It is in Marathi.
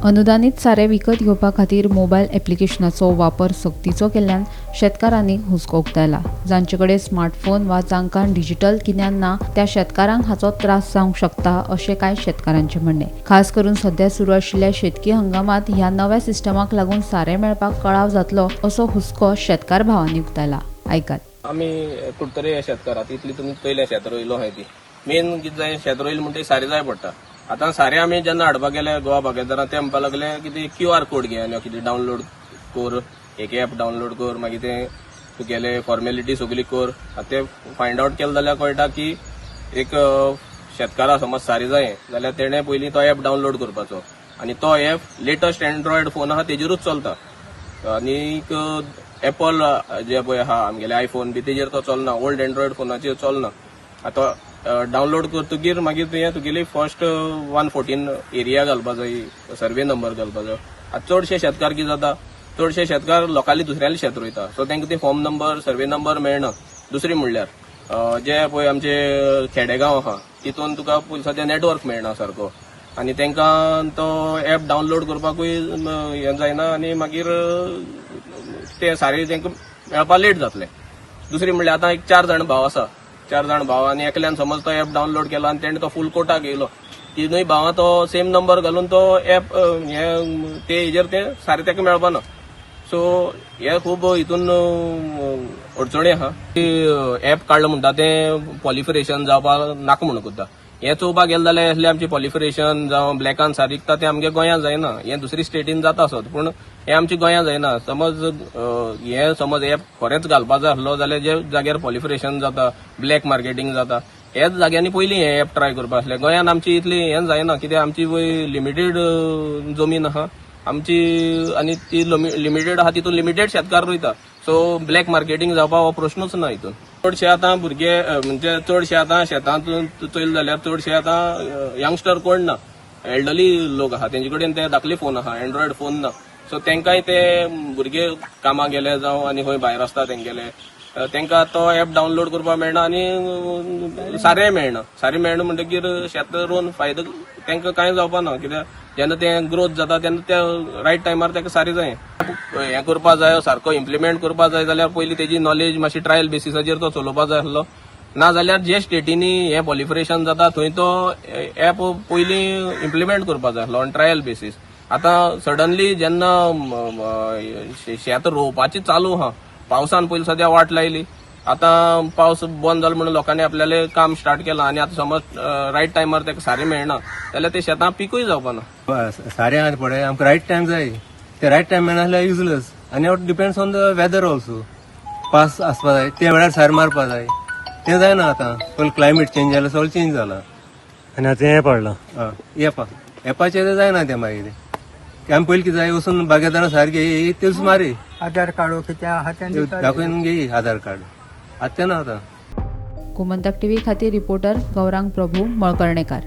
अनुदानित सारे विकत घेवपा खातीर मोबायल ॲप्लिकेशनाचो वापर सक्तीचो केल्ल्यान शेतकारांनी हुस्को उक्तायला. जांचे कडेन स्मार्टफोन वा जांकां डिजिटल गिन्यान ना त्या शेतकारांक हाचो त्रास जावंक शकता अशें कांय शेतकारांचें म्हणणें. खास करून सध्या सुरू आशिल्ल्या शेतकी हंगामात ह्या नव्या सिस्टमाक लागून सारें मेळपाक कळाव जातलो असो हुस्को शेतकार भावांनी उक्तायला. आयकात. आमी कुडतरी शेतकार तितली तुमी पयले शेत रोयलो आहाय ती मेन कितें जाय शेत रोयले म्हणटा सारें जाय पडटा. आतां सारें आमी जेन्ना हाडपाक गेले गोवा बागायतदारां ते म्हणपाक लागले कितें QR कोड घे आनी कितें डावनलोड कर, एक ऍप डावनलोड कर, मागीर तें तुगेले फॉर्मेलिटी सगळी कर. ते फायंड आउट केलें जाल्यार कळटा की एक शेतकारा समज सारें जाय जाल्यार तेणें पयलीं तो ऍप डावनलोड करपाचो आनी तो ऍप लेटस्ट एंड्रॉयड फोन आहा तेजेरूच चलता. आनीक एपल जे पळय आहा आमगेले आयफोन बी तेजेर तो चलना, ओल्ड एंड्रॉयड फोनाचेर चलना. आतां डावनलोड करतकीर मागीर तुवें तुगेली फर्स्ट 114 एरिया घालपा जाय, सर्वे नंबर घालपा जाय. आतां चडशे शेतकार कितें जाता, चडशे शेतकार लोकांली दुसऱ्याले शेत रोयता सो तांकां ते फॉर्म नंबर सर्वे नंबर मेळना. दुसरी म्हणल्यार जे पळय आमचे खेडेगांव आहा तितून तुका सद्या नेटवर्क मेळना सारको आनी तांकां तो ऍप डावनलोड करपाकूय हें जायना आनी मागीर ते सारे तांकां मेळपा लेट जातले. दुसरी म्हणल्यार आतां एक 4 जाण भाव आसा, 4 जाण भाव आनी एकल्यान समज तो ऍप डावनलोड केलो आनी तेणें तो फूल कोटाक येयलो, तिनूय भावां तो सेम नंबर घालून तो ऍप ते हेजेर ते सारे ताका मेळपाना. सो हे खूब हितून अडचणी आहा. ऍप काडलो म्हणटा तें पॉलिफरेशन जावपाक नाका म्हणून कोत्ता. हें चोवपाक गेलें जाल्यार असलें आमचें पॉलिफरेशन जावं ब्लॅकान सारी विकता तें आमगे गोंयांत जायना. हें दुसरी स्टेटीन जाता आसत पूण हें आमच्या गोंयांत जायना. समज हें समज ऍप खरेंच घालपा जाय आसलो जाल्यार जे जाग्यार पॉलिफरेशन जाता, ब्लॅक मार्केटिंग जाता हेच जाग्यांनी पयलीं हें ऍप ट्राय करपा आसलें. गोंयांत आमची इतली हें जायना कित्याक आमची लिमिटेड जमीन आहा आमची आनी ती लिमिटेड आहा तितून लिमिटेड शेतकार रोयता. सो ब्लॅक मार्केटिंग जावपा हो प्रश्नूच ना हितून. चडशे आतां भुरगे म्हणजे चडशे आतां शेतांत चोयल जाल्यार चडशे आतां यंगस्टर कोण ना, एल्डरली लोक आहा तेंचे कडेन ते धाकले फोन आहा, एंड्रॉयड फोन ना. सो तेंकाय ते भुरगे कामाक गेले जावं आनी खंय भायर आसता तेंगेले तेंकां तो ऍप डावनलोड करपाक मेळना आनी सारें मेळना. सारें मेळना म्हणटकीर शेत रोवन फायदो तेंकां कांय जावपा ना कित्याक जेन्ना तें ग्रोथ जाता तेन्ना त्या रायट टायमार तेका सारें जाय. हें करपा जाय सारको इम्प्लिमेंट करपा जाय जाल्यार पयलीं तेजी नॉलेज मातशी ट्रायल बेसिसाचेर तो चलोवपा जाय आसलो. ना जाल्यार जे स्टेटीनी हें पॉलिफरेशन जाता थंय तो ऍप पयलीं इम्प्लिमेंट करपा जाय आसलो ऑन ट्रायल बेसीस. आतां सडनली जेन्ना शेत रोवपाची चालू आहा पावसान पयलीं सद्या वाट लायली, आतां पावस बंद जालो म्हणून लोकांनी आपल्याले काम स्टार्ट केलां आनी आतां समज रायट टायमार तेका सारें मेळना जाल्यार ते शेतां पिकूय जावपाना. सारें आहा पळय आमकां रायट टायम जाय, ते रायट टायम मेळना जाल्यार युजलेस आनी it depends on the weather also. पावस आसपा जाय ते वेळार सार मारपा जाय तें जायना. आतां पयलीं क्लायमेट चेंज जाला सगळें चेंज जाला आनी आतां हें पडलां एपाचें तें जायना. तें मागीर आमी पयलीं कितें जाय वचून बागेदारां सारके तेच मारी आधार कार्ड कितें आहा तें दाखोवन घे आधार कार्ड. आतां तें ना. आतां गोमंतक टीव्ही खातीर रिपोर्टर गौरांग प्रभू मळकर्णेकार.